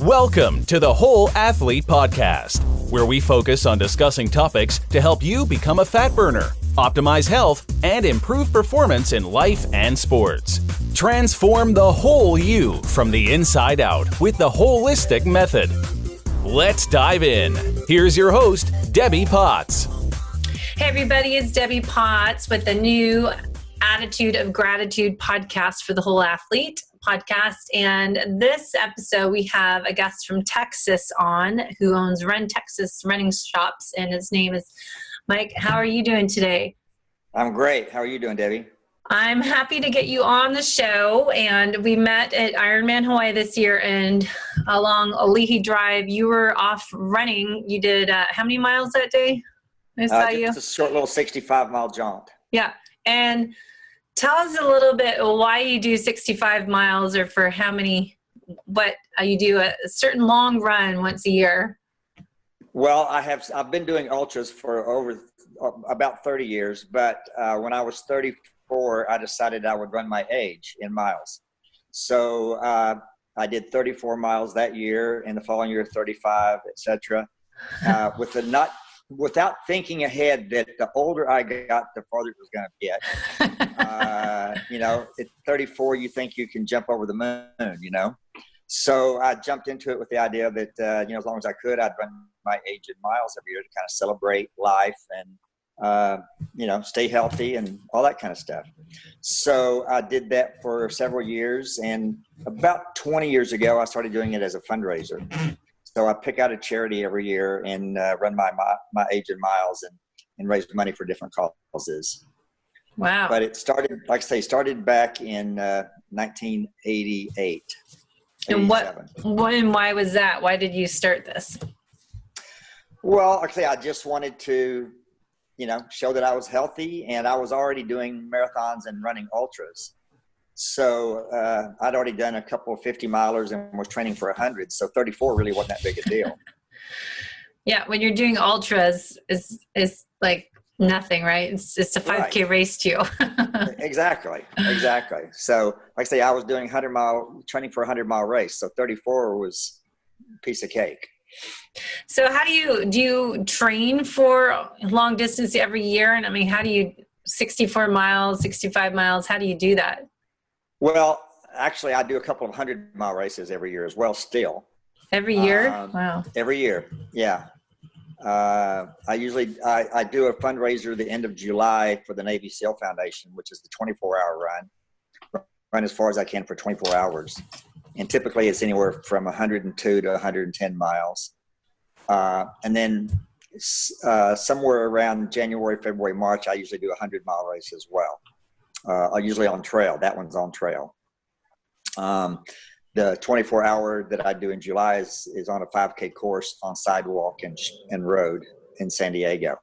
Welcome to the Whole Athlete Podcast, where we focus on discussing topics to help you become a fat burner, optimize health, and improve performance in life and sports. Transform the whole you from the inside out with the holistic method. Let's dive in. Here's your host, Debbie Potts. Hey everybody, it's Debbie Potts with the new Attitude of Gratitude podcast for the Whole Athlete podcast. And this episode, we have a guest from Texas on who owns Run Texas running shops, and his name is Mike. How are you doing today? I'm great. How are you doing, Debbie? I'm happy to get you on the show, and we met at Ironman Hawaii this year, and along Ali'i Drive, you were off running. You did how many miles that day? I saw you. Just a short little 65-mile jaunt. Yeah, and tell us a little bit why you do 65 miles, or for how many, what you do a certain long run once a year. Well, I've been doing ultras for over about 30 years, but when I was 34, I decided I would run my age in miles. So I did 34 miles that year, and the following year 35, etc. Without thinking ahead that the older I got, the farther it was going to get. At 34, you think you can jump over the moon, So I jumped into it with the idea that, as long as I could, I'd run my age in miles every year to kind of celebrate life and, stay healthy and all that kind of stuff. So I did that for several years. And about 20 years ago, I started doing it as a fundraiser. So I pick out a charity every year and run my age in miles and raise money for different causes. Wow. But it started, like I say, back in 1988. And why was that? Why did you start this? Well, like I say, I just wanted to, show that I was healthy, and I was already doing marathons and running ultras. So I'd already done a couple of 50 milers and was training for 100. So 34 really wasn't that big a deal. Yeah. When you're doing ultras, it's like nothing, right? It's just a 5K race to you. Exactly. So like I say, I was doing training for a 100-mile race. So 34 was a piece of cake. So how do you train for long distance every year? And I mean, how do you 64 miles, 65 miles? How do you do that? Well, actually, I do a couple of 100-mile races every year as well still. Every year? Wow. Every year, yeah. I do a fundraiser the end of July for the Navy SEAL Foundation, which is the 24-hour run as far as I can for 24 hours. And typically it's anywhere from 102 to 110 miles. And then somewhere around January, February, March, I usually do a 100-mile race as well. Usually on trail. That one's on trail. The 24-hour that I do in July is on a 5K course on sidewalk and road in San Diego.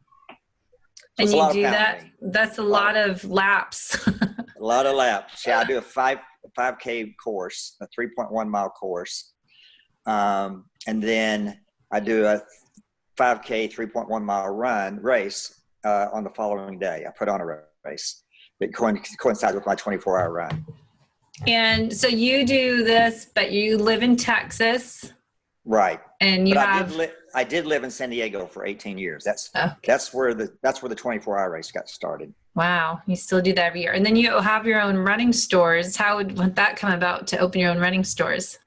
So and you do that? That's a lot of laps. A lot of laps. Yeah, I do a 5K course, a 3.1-mile course. And then I do a 5K 3.1-mile race on the following day. I put on a race. It coincides with my 24-hour run. And so you do this, but you live in Texas. Right. And I did live in San Diego for 18 years. That's where the 24-hour race got started. Wow. You still do that every year. And then you have your own running stores. How would that come about to open your own running stores?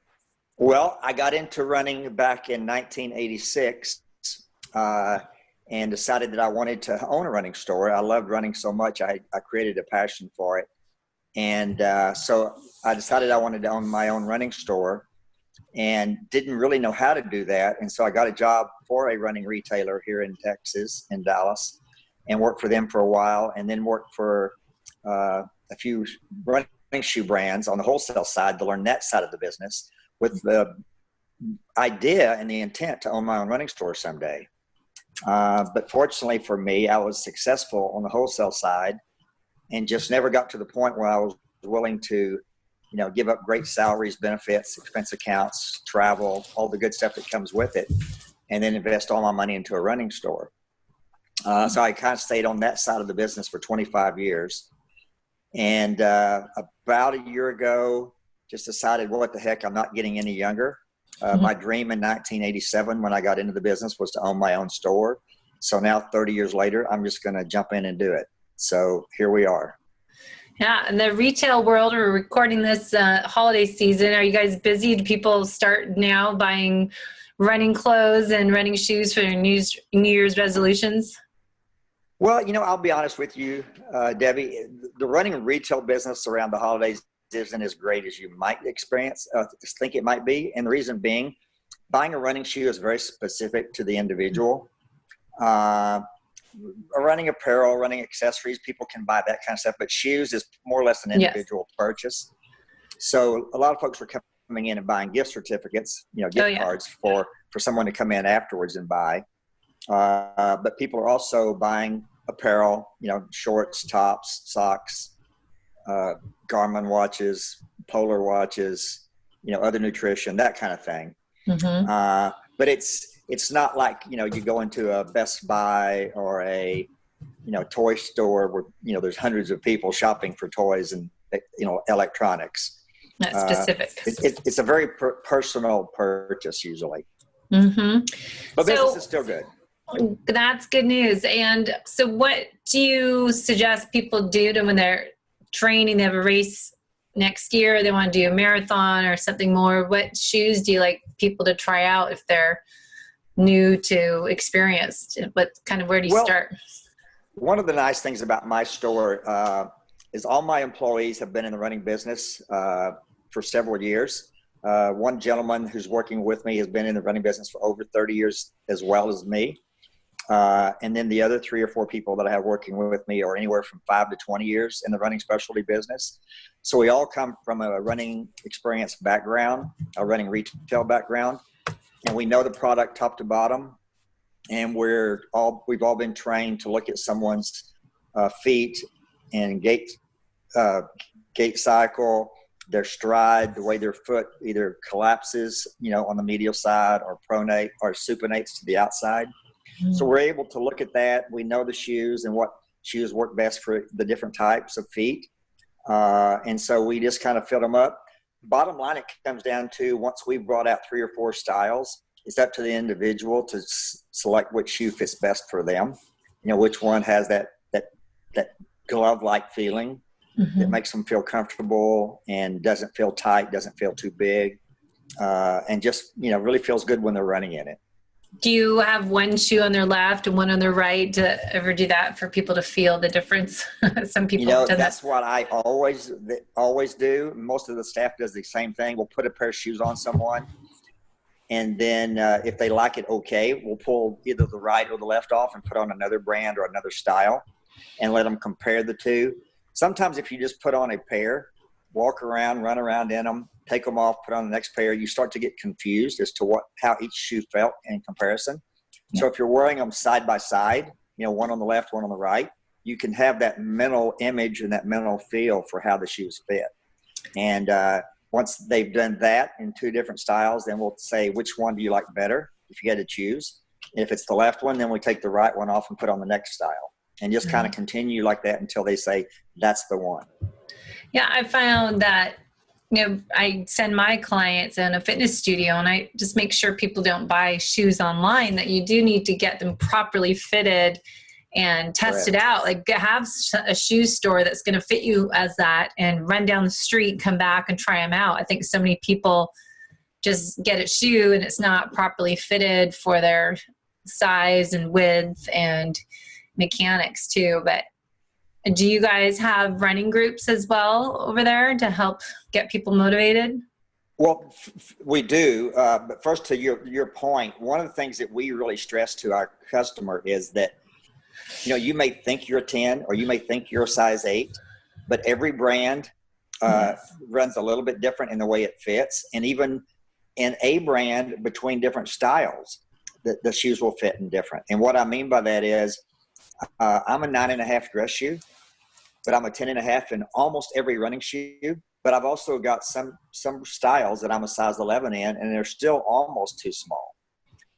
Well, I got into running back in 1986. And decided that I wanted to own a running store. I loved running so much, I created a passion for it. And so I decided I wanted to own my own running store and didn't really know how to do that. And so I got a job for a running retailer here in Texas, in Dallas, and worked for them for a while, and then worked for a few running shoe brands on the wholesale side to learn that side of the business with the idea and the intent to own my own running store someday. But fortunately for me, I was successful on the wholesale side and just never got to the point where I was willing to, give up great salaries, benefits, expense accounts, travel, all the good stuff that comes with it, and then invest all my money into a running store. So I kind of stayed on that side of the business for 25 years. And about a year ago, just decided, well, what the heck, I'm not getting any younger. My dream in 1987 when I got into the business was to own my own store. So now 30 years later, I'm just going to jump in and do it. So here we are. Yeah, in the retail world, we're recording this holiday season. Are you guys busy? Do people start now buying running clothes and running shoes for their New Year's resolutions? Well, I'll be honest with you, Debbie. The running retail business around the holidays isn't as great as you might think it might be. And the reason being, buying a running shoe is very specific to the individual. Running apparel, running accessories, people can buy that kind of stuff, but shoes is more or less an individual purchase. So a lot of folks are coming in and buying gift certificates, gift cards for someone to come in afterwards and buy. But people are also buying apparel, shorts, tops, socks, Garmin watches, Polar watches, other nutrition, that kind of thing. But it's not like, you go into a Best Buy or a, toy store where, there's hundreds of people shopping for toys and, electronics. That's specific. It's a very personal purchase usually. But business is still good. That's good news. And so what do you suggest people do when they're training? They have a race next year, they want to do a marathon or something more. What shoes do you like people to try out if they're new to experience? Where do you start? One of the nice things about my store is all my employees have been in the running business for several years. One gentleman who's working with me has been in the running business for over 30 years as well as me. And then the other 3 or 4 people that I have working with me are anywhere from 5 to 20 years in the running specialty business. So we all come from a running experience background, a running retail background, and we know the product top to bottom. And we've all been trained to look at someone's feet and gait cycle, their stride, the way their foot either collapses, on the medial side or pronate or supinates to the outside. So we're able to look at that. We know the shoes and what shoes work best for the different types of feet. And so we just kind of fill them up. Bottom line, it comes down to once we've brought out 3 or 4 styles, it's up to the individual to select which shoe fits best for them. Which one has that glove-like feeling that makes them feel comfortable and doesn't feel tight, doesn't feel too big, and just, really feels good when they're running in it. Do you have one shoe on their left and one on their right? Do you ever do that for people to feel the difference? Some people have done that's what I always do. Most of the staff does the same thing. We'll put a pair of shoes on someone, and then if they like it, okay, we'll pull either the right or the left off and put on another brand or another style and let them compare the two. Sometimes if you just put on a pair, walk around, run around in them, take them off, put on the next pair, you start to get confused as to how each shoe felt in comparison. So if you're wearing them side by side, one on the left, one on the right, you can have that mental image and that mental feel for how the shoes fit. And once they've done that in 2 different styles, then we'll say, which one do you like better if you had to choose? If it's the left one, then we take the right one off and put on the next style. And just kind of continue like that until they say, that's the one. Yeah, I found that, I send my clients in a fitness studio and I just make sure people don't buy shoes online, that you do need to get them properly fitted and test it out. Like have a shoe store that's going to fit you as that and run down the street, come back and try them out. I think so many people just get a shoe and it's not properly fitted for their size and width and mechanics too. But do you guys have running groups as well over there to help get people motivated? Well, we do. But first, to your point, one of the things that we really stress to our customer is that, you may think you're a 10 or you may think you're a size 8, but every brand runs a little bit different in the way it fits. And even in a brand between different styles, the shoes will fit in different. And what I mean by that is, I'm a 9.5 dress shoe, but I'm a 10.5 in almost every running shoe. But I've also got some styles that I'm a size 11 in, and they're still almost too small.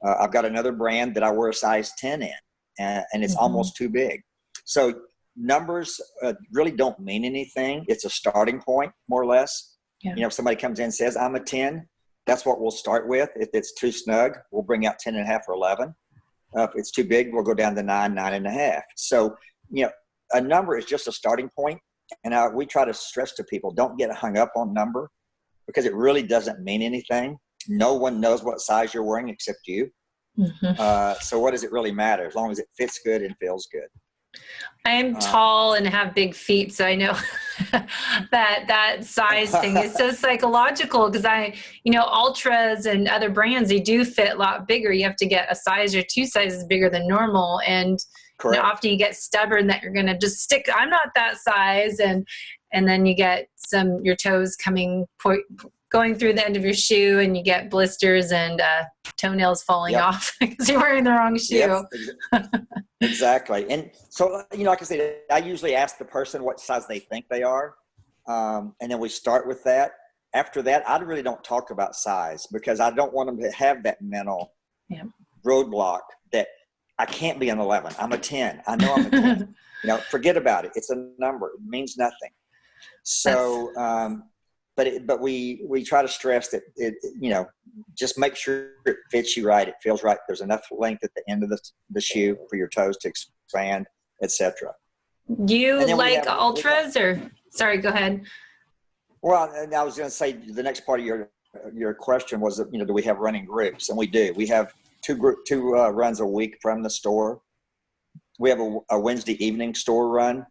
I've got another brand that I wear a size 10 in, and it's almost too big. So numbers really don't mean anything. It's a starting point, more or less. Yeah. If somebody comes in and says, I'm a 10, That's what we'll start with. If it's too snug, we'll bring out 10 and a half or 11. If it's too big, we'll go down to 9 and a half. So, a number is just a starting point. And we try to stress to people, don't get hung up on number because it really doesn't mean anything. No one knows what size you're wearing except you. Mm-hmm. So what does it really matter as long as it fits good and feels good? I am tall and have big feet, so I know that size thing is so psychological because Ultras and other brands, they do fit a lot bigger. You have to get a size or 2 sizes bigger than normal. And often you get stubborn that you're going to just stick, I'm not that size. And then you get your toes going through the end of your shoe and you get blisters and toenails falling off because you're wearing the wrong shoe. Yep. Exactly. And so, like I said, I usually ask the person what size they think they are. And then we start with that. After that, I really don't talk about size because I don't want them to have that mental roadblock that I can't be an 11. I'm a 10. I know I'm a 10. Forget about it. It's a number. It means nothing. So, but we try to stress that just make sure it fits you right. It feels right. There's enough length at the end of the shoe for your toes to expand, etc. You like Ultras or sorry, go ahead. Well, and I was going to say the next part of your question was, do we have running groups? And we do. We have two runs a week from the store. We have a Wednesday evening store run.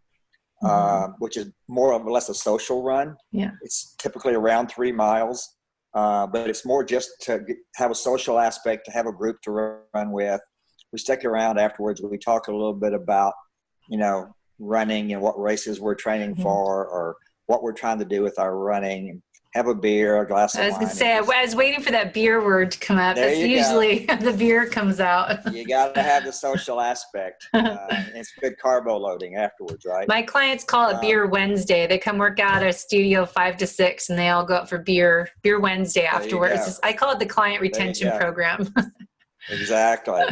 Which is more or less a social run. Yeah, it's typically around 3 miles, but it's more just to have a social aspect, to have a group to run with. We stick around afterwards. We talk a little bit about, running and what races we're training for, or what we're trying to do with our running. Have a beer, a glass of wine. I was going to say, I was waiting for that beer word to come up. That's usually the beer comes out. You got to have the social aspect. It's good carbo loading afterwards, right? My clients call it Beer Wednesday. They come work out at a studio 5 to 6, and they all go out for Beer Wednesday afterwards. I call it the client retention program. Exactly.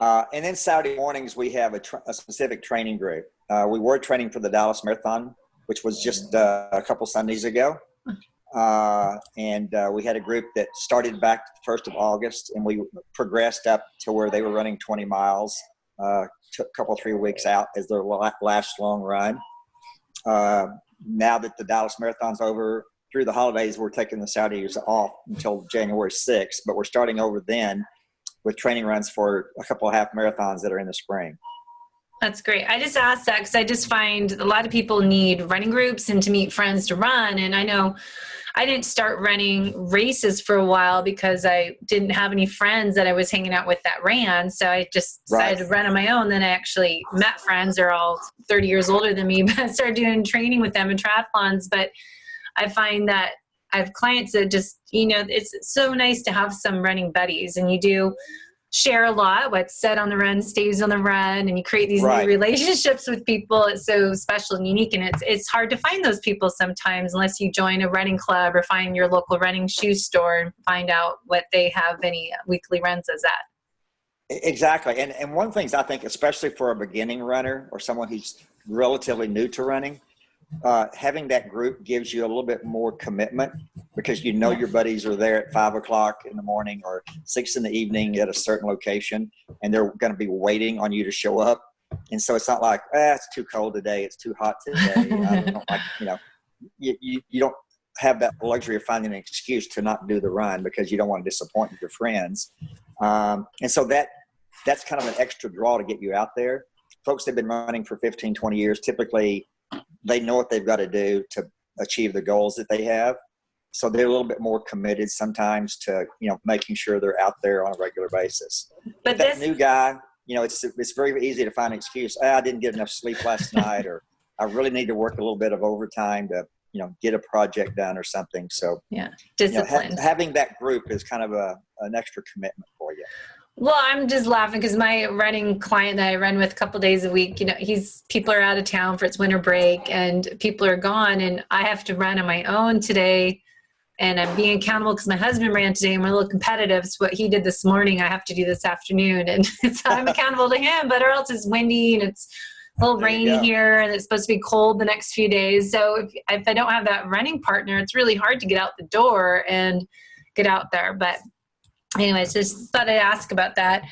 And then Saturday mornings, we have a specific training group. We were training for the Dallas Marathon, which was just a couple Sundays ago. And we had a group that started back the 1st of August, and we progressed up to where they were running 20 miles, took a couple, 3 weeks out as their last long run. Now that the Dallas Marathon's over, through the holidays, we're taking the Saturdays off until January 6th, but we're starting over then with training runs for a couple of half marathons that are in the spring. That's great. I just asked that because I just find a lot of people need running groups and to meet friends to run. And I know I didn't start running races for a while because I didn't have any friends that I was hanging out with that ran. So I just decided to run on my own. Then I actually met friends. They're all 30 years older than me, but I started doing training with them in triathlons. But I find that I have clients that just, it's so nice to have some running buddies, and you do share a lot. What's said on the run stays on the run, and you create these new relationships with people. It's so special and unique, and it's hard to find those people sometimes unless you join a running club or find your local running shoe store and find out what they have any weekly runs as at. Exactly. And one of the things I think, especially for a beginning runner or someone who's relatively new to running, having that group gives you a little bit more commitment because your buddies are there at 5 o'clock in the morning or 6 in the evening at a certain location, and they're going to be waiting on you to show up. And so it's not like, it's too cold today, it's too hot today. I don't like, you don't have that luxury of finding an excuse to not do the run because you don't want to disappoint your friends. And so that's kind of an extra draw to get you out there. Folks that have been running for 15, 20 years, typically they know what they've got to do to achieve the goals that they have. So they're a little bit more committed sometimes to, making sure they're out there on a regular basis. But that new guy, it's very easy to find an excuse. I didn't get enough sleep last night, or I really need to work a little bit of overtime to, get a project done or something. So discipline. Having that group is kind of an extra commitment for you. Well, I'm just laughing because my running client that I run with a couple days a week, people are out of town for its winter break and people are gone, and I have to run on my own today, and I'm being accountable because my husband ran today and we're a little competitive. So what he did this morning, I have to do this afternoon, and I'm accountable to him, but or else it's windy and it's a little rainy here and it's supposed to be cold the next few days. So if I don't have that running partner, it's really hard to get out the door. And get out there. But anyways, just thought I'd ask about that.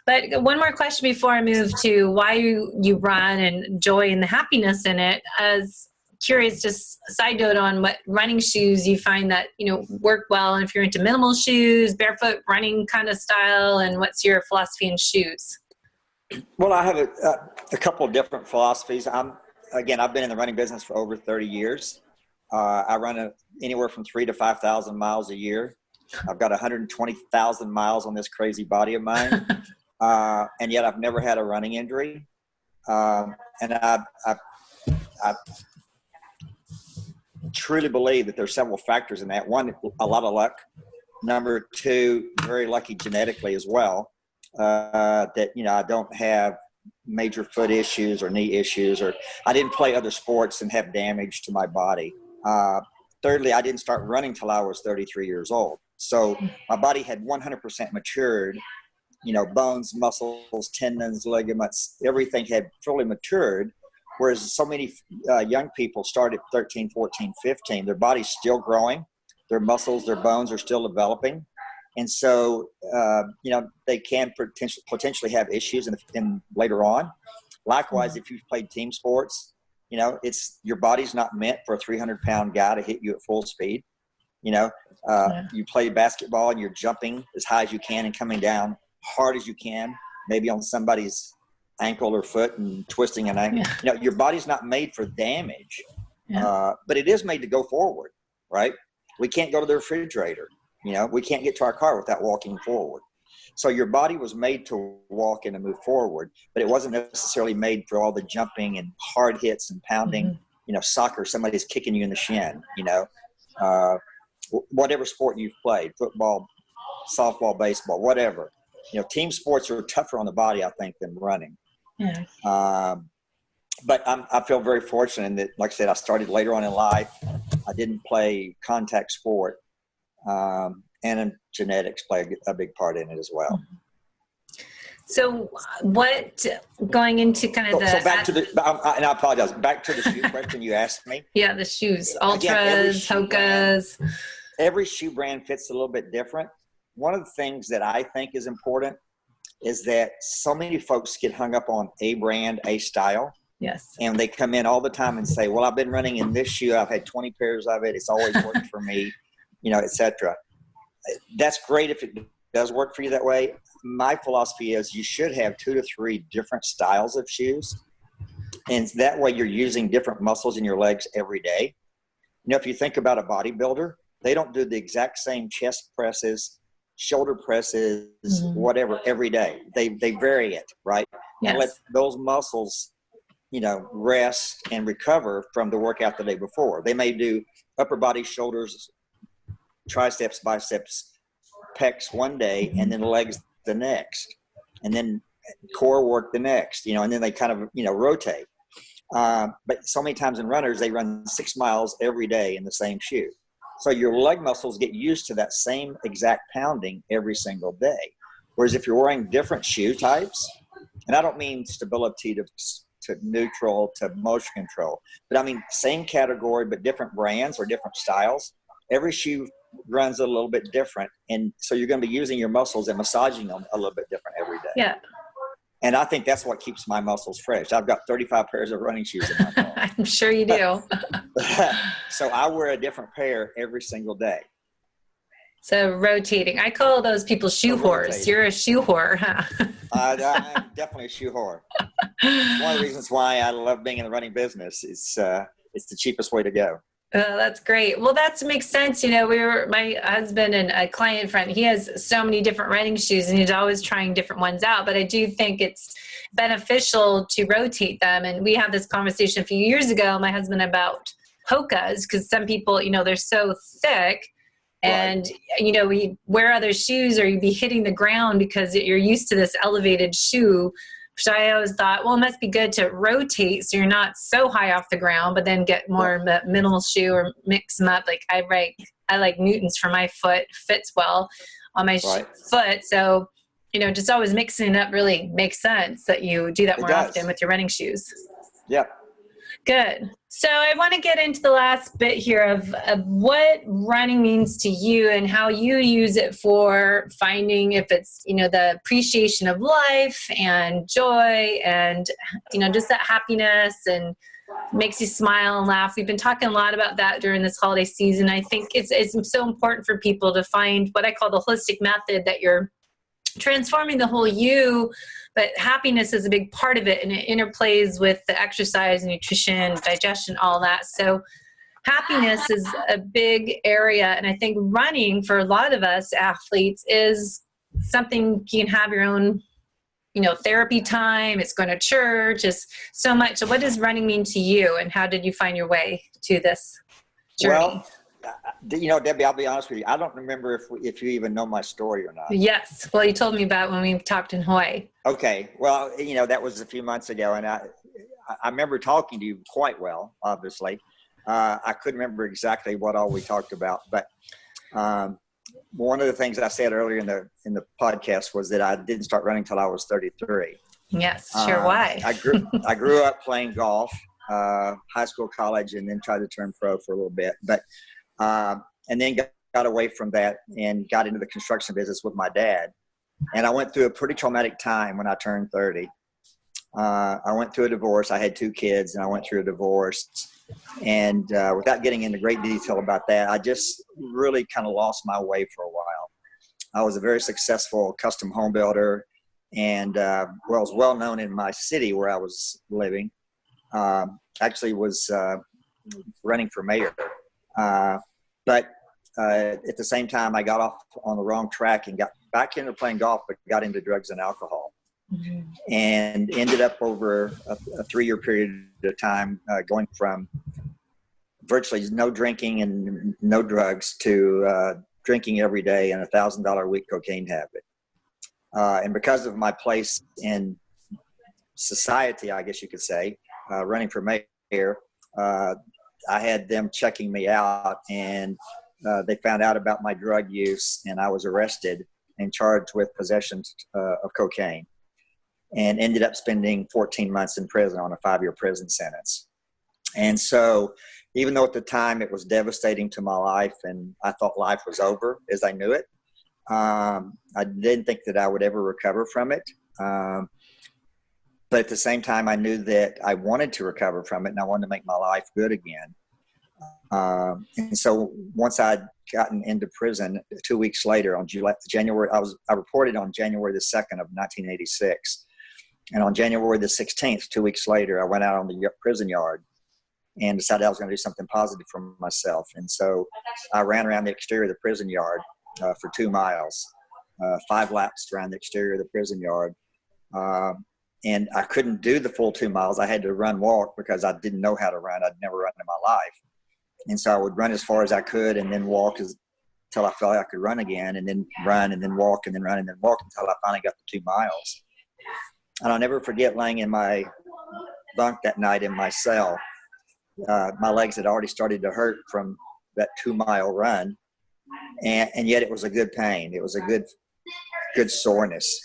But one more question before I move to why you run and joy and the happiness in it. As curious, just side note on what running shoes you find that, work well. And if you're into minimal shoes, barefoot running kind of style, and what's your philosophy in shoes? Well, I have a couple of different philosophies. I've been in the running business for over 30 years. I run anywhere from 3,000 to 5,000 miles a year. I've got 120,000 miles on this crazy body of mine. And yet I've never had a running injury. And I truly believe that there's several factors in that. One, a lot of luck. Number two, very lucky genetically as well. That, I don't have major foot issues or knee issues, or I didn't play other sports and have damage to my body. Thirdly, I didn't start running till I was 33 years old. So my body had 100% matured. Bones, muscles, tendons, ligaments, everything had fully matured. Whereas so many young people start at 13, 14, 15, their body's still growing. Their muscles, their bones are still developing. And so, they can potentially have issues in later on. Likewise, if you've played team sports, your body's not meant for a 300-pound guy to hit you at full speed. You play basketball and you're jumping as high as you can and coming down hard as you can, maybe on somebody's ankle or foot and twisting an ankle. Yeah. Your body's not made for damage, but it is made to go forward, right? We can't go to the refrigerator. We can't get to our car without walking forward. So your body was made to walk and to move forward, but it wasn't necessarily made for all the jumping and hard hits and pounding. Soccer, somebody's kicking you in the shin, whatever sport you've played, football, softball, baseball, whatever. Team sports are tougher on the body, I think, than running. Yeah. But I feel very fortunate that, like I said, I started later on in life. I didn't play contact sport, and genetics play a big part in it as well. So going into kind of so back to and I apologize, back to the shoe question you asked me. Yeah, the shoes, Ultras, Hokas. Every shoe brand fits a little bit different. One of the things that I think is important is that so many folks get hung up on a brand, a style. Yes. And they come in all the time and say, well, I've been running in this shoe. I've had 20 pairs of it. It's always worked for me, et cetera. That's great if it does work for you that way. My philosophy is you should have 2 to 3 different styles of shoes. And that way you're using different muscles in your legs every day. If you think about a bodybuilder, they don't do the exact same chest presses, shoulder presses, whatever, every day. They vary it, right? Yes. And let those muscles, rest and recover from the workout the day before. They may do upper body, shoulders, triceps, biceps, pecs one day, and then legs the next, and then core work the next, and then they kind of, rotate. But so many times in runners, they run 6 miles every day in the same shoe. So your leg muscles get used to that same exact pounding every single day. Whereas if you're wearing different shoe types, and I don't mean stability to neutral to motion control, but I mean same category but different brands or different styles, every shoe runs a little bit different. And so you're going to be using your muscles and massaging them a little bit different every day. Yeah. And I think that's what keeps my muscles fresh. I've got 35 pairs of running shoes in my car. I'm sure you do. So I wear a different pair every single day. So rotating. I call those people shoe whores. You're a shoe whore, huh? I'm definitely a shoe whore. One of the reasons why I love being in the running business is it's the cheapest way to go. Oh, that's great. Well, that makes sense. My husband and a client friend, he has so many different running shoes and he's always trying different ones out. But I do think it's beneficial to rotate them. And we had this conversation a few years ago, my husband, about Hokas, because some people, they're so thick. And, we wear other shoes or you'd be hitting the ground because you're used to this elevated shoe. So I always thought, well, it must be good to rotate so you're not so high off the ground, but then get more of a minimal shoe or mix them up. Like I like Newtons for my foot, fits well on my foot. So, just always mixing it up really makes sense that you do that more often with your running shoes. Yeah. Good. So I want to get into the last bit here of what running means to you and how you use it for finding, if it's, the appreciation of life and joy and, just that happiness and makes you smile and laugh. We've been talking a lot about that during this holiday season. I think it's so important for people to find what I call the holistic method, that you're transforming the whole you, but happiness is a big part of it, and it interplays with the exercise, nutrition, digestion, all that. So happiness is a big area, and I think running for a lot of us athletes is something you can have your own, therapy time. It's going to church, it's so much. So what does running mean to you, and how did you find your way to this journey? Well, Debbie, I'll be honest with you. I don't remember if you even know my story or not. Yes. Well, you told me about when we talked in Hawaii. Okay. Well, that was a few months ago, and I remember talking to you quite well, obviously. I couldn't remember exactly what all we talked about, but one of the things I said earlier in the podcast was that I didn't start running till I was 33. Yes, sure. Why? I grew up playing golf, high school, college, and then tried to turn pro for a little bit, but and then got away from that and got into the construction business with my dad. And I went through a pretty traumatic time when I turned 30. I went through a divorce. I had 2 kids, and I went through a divorce. And without getting into great detail about that, I just really kind of lost my way for a while. I was a very successful custom home builder, and I was well known in my city where I was living. Actually was running for mayor. But at the same time, I got off on the wrong track and got back into playing golf, but got into drugs and alcohol. Mm-hmm. And ended up over a 3-year period of time going from virtually no drinking and no drugs to drinking every day and $1,000 a week cocaine habit. And because of my place in society, I guess you could say, running for mayor, I had them checking me out, and they found out about my drug use, and I was arrested and charged with possession of cocaine, and ended up spending 14 months in prison on a 5-year prison sentence. And so even though at the time it was devastating to my life and I thought life was over as I knew it, I didn't think that I would ever recover from it. But at the same time, I knew that I wanted to recover from it, and I wanted to make my life good again. And so once I'd gotten into prison, 2 weeks later, on January, I reported on January the 2nd of 1986. And on January the 16th, 2 weeks later, I went out on the prison yard and decided I was going to do something positive for myself. And so I ran around the exterior of the prison yard for 2 miles, 5 laps around the exterior of the prison yard. And I couldn't do the full 2 miles. I had to walk because I didn't know how to run. I'd never run in my life. And so I would run as far as I could and then walk until I felt like I could run again, and then run and then walk and then run and then walk until I finally got the 2 miles. And I'll never forget laying in my bunk that night in my cell. My legs had already started to hurt from that 2-mile run. And yet it was a good pain. It was a good soreness,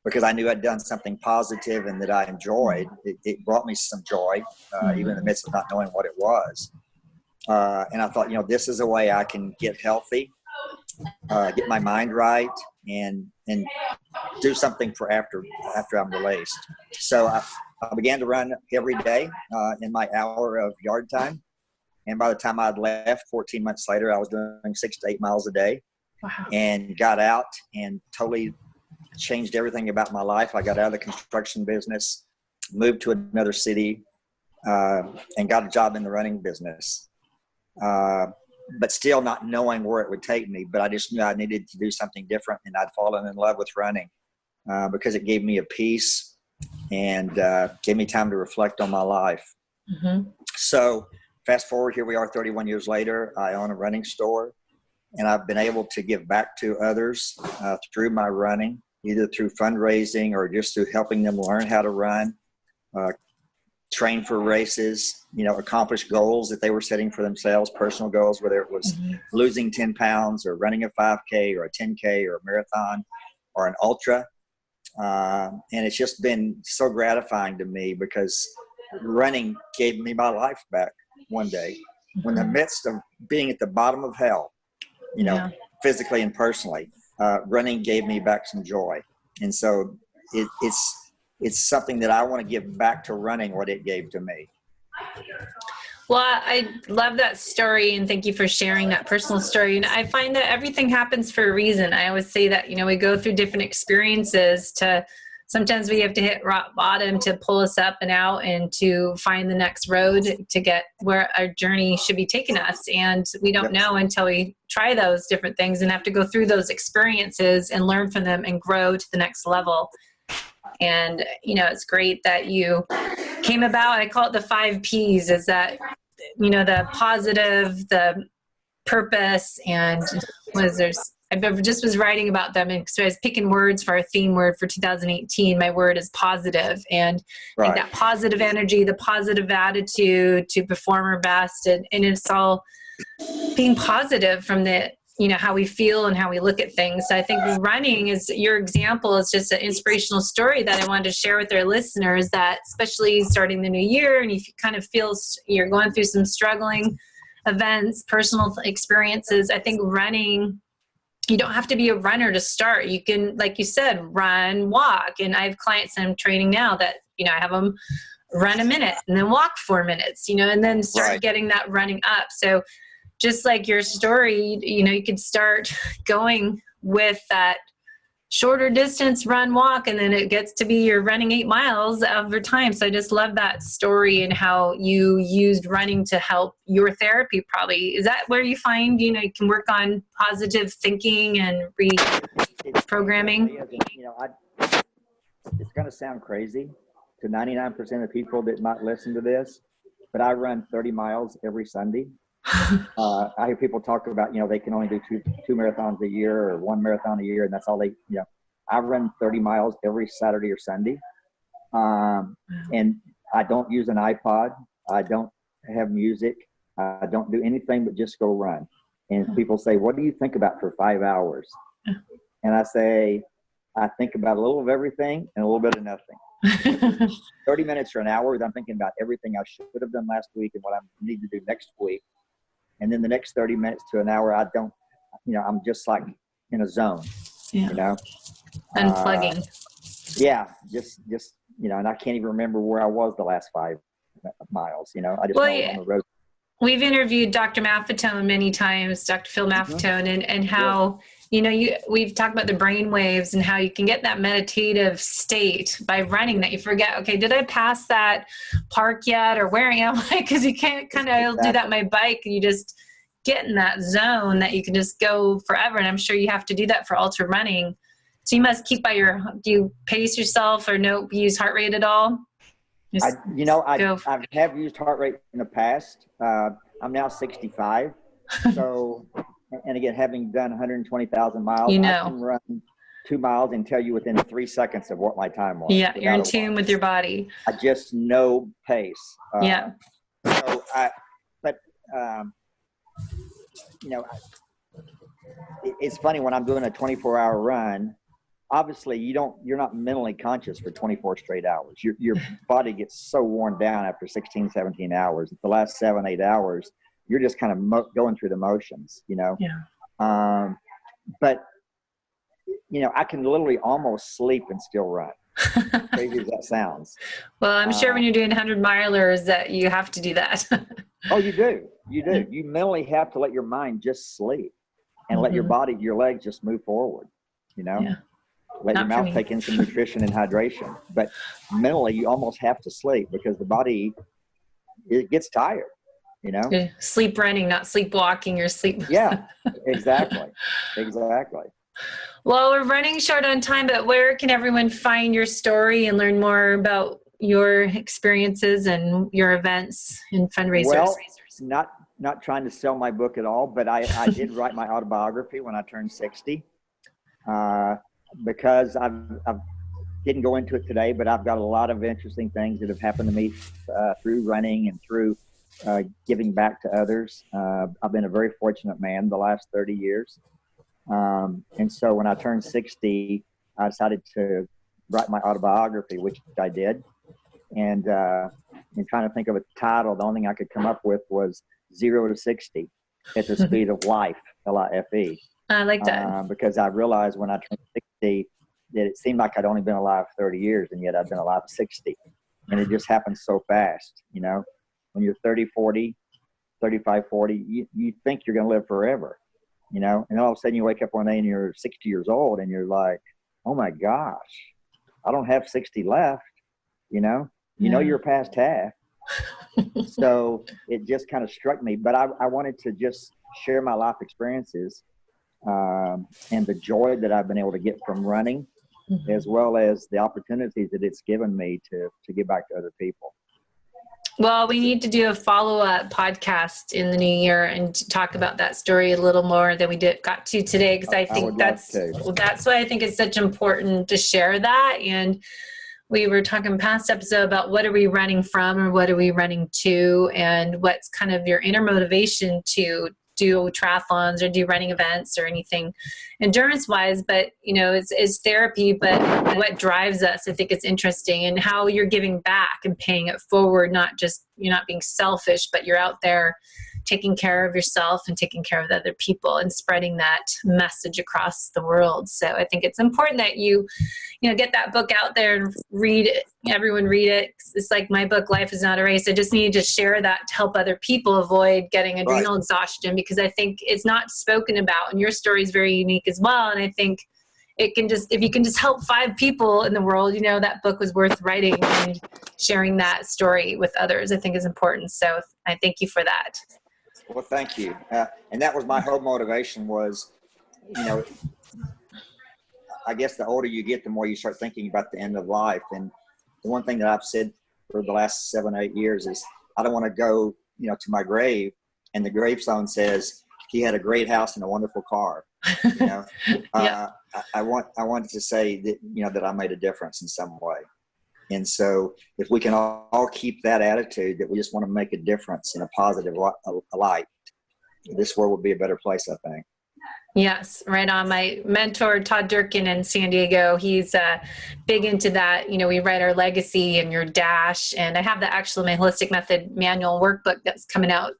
because I knew I'd done something positive and that I enjoyed. It brought me some joy, even in the midst of not knowing what it was. And I thought, this is a way I can get healthy, get my mind right, and do something for after I'm released. So I began to run every day in my hour of yard time. And by the time I'd left 14 months later, I was doing 6 to 8 miles a day. Wow. And got out and totally changed everything about my life. I got out of the construction business, moved to another city, and got a job in the running business. But still not knowing where it would take me. But I just knew I needed to do something different, and I'd fallen in love with running because it gave me a peace and gave me time to reflect on my life. Mm-hmm. So fast forward, here we are 31 years later. I own a running store, and I've been able to give back to others through my running, either through fundraising or just through helping them learn how to run, train for races, accomplish goals that they were setting for themselves, personal goals, whether it was losing 10 pounds or running a 5K or a 10K or a marathon or an ultra. And it's just been so gratifying to me because running gave me my life back one day. When in the midst of being at the bottom of hell, you know, physically and personally, running gave me back some joy. And so it's something that I want to give back to running what it gave to me. Well, I love that story, and thank you for sharing that personal story. And I find that everything happens for a reason. I always say that, you know, we go through different experiences sometimes we have to hit rock bottom to pull us up and out and to find the next road to get where our journey should be taking us. And we don't know until we try those different things and have to go through those experiences and learn from them and grow to the next level. And, you know, it's great that you came about. I call it the 5 Ps, is that, you know, the positive, the purpose, and I just was writing about them, and so I was picking words for our theme word for 2018. My word is positive, and like that positive energy, the positive attitude to perform our best, and it's all being positive from the, you know, how we feel and how we look at things. So I think running is your example. Is just an inspirational story that I wanted to share with our listeners, that especially starting the new year, and if you kind of feel you're going through some struggling events, personal experiences, I think running, you don't have to be a runner to start. You can, like you said, run, walk. And I have clients I'm training now that, you know, I have them run a minute and then walk 4 minutes, you know, and then start getting that running up. So just like your story, you know, you could start going with that shorter distance run, walk, and then it gets to be you're running 8 miles over time. So I just love that story and how you used running to help your therapy. Probably is that where you find, you know, you can work on positive thinking and reprogramming? You know, it's going to sound crazy to 99% of people that might listen to this, but I run 30 miles every Sunday. I hear people talk about, you know, they can only do two marathons a year or 1 marathon a year, and that's all they, you know. I run 30 miles every Saturday or Sunday, and I don't use an iPod. I don't have music. I don't do anything but just go run. And people say, "What do you think about for 5 hours?" And I say, I think about a little of everything and a little bit of nothing. 30 minutes or an hour, I'm thinking about everything I should have done last week and what I need to do next week. And then the next 30 minutes to an hour, I don't, you know, I'm just like in a zone, you know. Unplugging. Just, you know, and I can't even remember where I was the last 5 miles, you know. I just know on the road. We've interviewed Dr. Maffetone many times, Dr. Phil Maffetone, and how, you know, we've talked about the brain waves and how you can get that meditative state by running, that you forget, okay, did I pass that park yet, or where am I? Because you can't kind of do that on my bike, and you just get in that zone that you can just go forever. And I'm sure you have to do that for ultra running. So you must keep by do you pace yourself or use heart rate at all? I have used heart rate in the past. I'm now 65. So, and again, having done 120,000 miles, I can run 2 miles and tell you within 3 seconds of what my time was. Yeah, you're in tune with your body. I just know pace. So you know, it's funny when I'm doing a 24-hour run. Obviously, you're not mentally conscious for 24 straight hours. Your body gets so worn down after 16, 17 hours. The last 7, 8 hours, you're just kind of going through the motions, you know? Yeah. But, you know, I can literally almost sleep and still run. Crazy as that sounds. Well, I'm sure when you're doing 100 milers that you have to do that. Oh, you do. You do. You mentally have to let your mind just sleep and let your body, your legs just move forward, you know? Yeah. Let your mouth take in some nutrition and hydration. But mentally, you almost have to sleep because the body, it gets tired, you know? You're sleep running, not sleepwalking or sleep. Yeah, exactly. Exactly. Well, we're running short on time, but where can everyone find your story and learn more about your experiences and your events and fundraisers? Well, not trying to sell my book at all, but I did write my autobiography when I turned 60. Because I didn't go into it today, but I've got a lot of interesting things that have happened to me through running and through giving back to others. I've been a very fortunate man the last 30 years. And so when I turned 60, I decided to write my autobiography, which I did. And and trying to think of a title, the only thing I could come up with was 0 to 60 at the speed of life, Life. I like that. Because I realized when I turned 60 that it seemed like I'd only been alive 30 years, and yet I've been alive 60. And it just happens so fast, you know. When you're 30, 40, 35, 40, you think you're going to live forever, you know. And all of a sudden you wake up one day and you're 60 years old and you're like, oh my gosh, I don't have 60 left, you know. You know you're past half. So it just kind of struck me. But I wanted to just share my life experiences and the joy that I've been able to get from running, as well as the opportunities that it's given me to give back to other people. Well, we need to do a follow-up podcast in the new year and talk about that story a little more than we got to today, because I think that's why I think it's such important to share that. And we were talking past episode about what are we running from or what are we running to, and what's kind of your inner motivation to do triathlons or do running events or anything endurance wise. But, you know, it's therapy, but what drives us, I think it's interesting, and how you're giving back and paying it forward. Not just, you're not being selfish, but you're out there taking care of yourself and taking care of the other people and spreading that message across the world. So I think it's important that you get that book out there and read it. Everyone read it. It's like my book, Life is Not a Race. I just need to share that to help other people avoid getting adrenal exhaustion, because I think it's not spoken about, and your story is very unique as well. And I think it can just, if you can just help 5 people in the world, that book was worth writing, and sharing that story with others, I think is important. So I thank you for that. Well, thank you. And that was my whole motivation was, I guess the older you get, the more you start thinking about the end of life. And the one thing that I've said for the last 7 or 8 years is I don't want to go, to my grave and the gravestone says he had a great house and a wonderful car. I want to say that, that I made a difference in some way. And so if we can all keep that attitude that we just want to make a difference in a positive light, this world would be a better place, I think. Yes, right on. My mentor, Todd Durkin in San Diego, he's big into that. We write our legacy and your dash. And I have my Holistic Method manual workbook that's coming out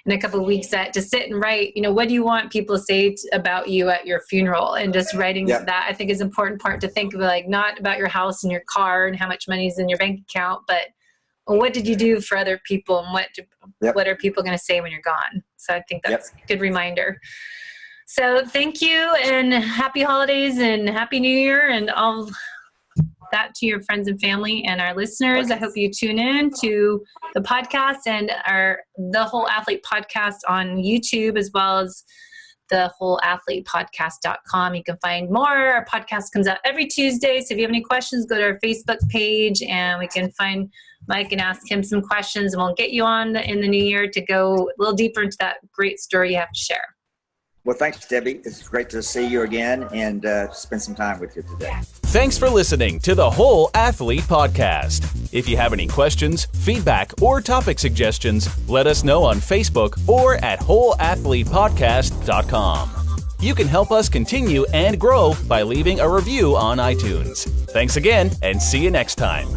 in a couple of weeks to sit and write, what do you want people to say about you at your funeral? And just writing that, I think, is an important part to think of, like, not about your house and your car and how much money is in your bank account, but what did you do for other people, and what are people going to say when you're gone? So I think that's a good reminder. So thank you, and happy holidays and happy New Year, and all that to your friends and family and our listeners. I hope you tune in to the podcast and the Whole Athlete podcast on YouTube, as well as the wholeathletepodcast.com. You can find more. Our podcast comes out every Tuesday. So if you have any questions, go to our Facebook page and we can find Mike and ask him some questions, and we'll get you on in the new year to go a little deeper into that great story you have to share. Well, thanks, Debbie. It's great to see you again and spend some time with you today. Thanks for listening to the Whole Athlete Podcast. If you have any questions, feedback, or topic suggestions, let us know on Facebook or at wholeathletepodcast.com. You can help us continue and grow by leaving a review on iTunes. Thanks again, and see you next time.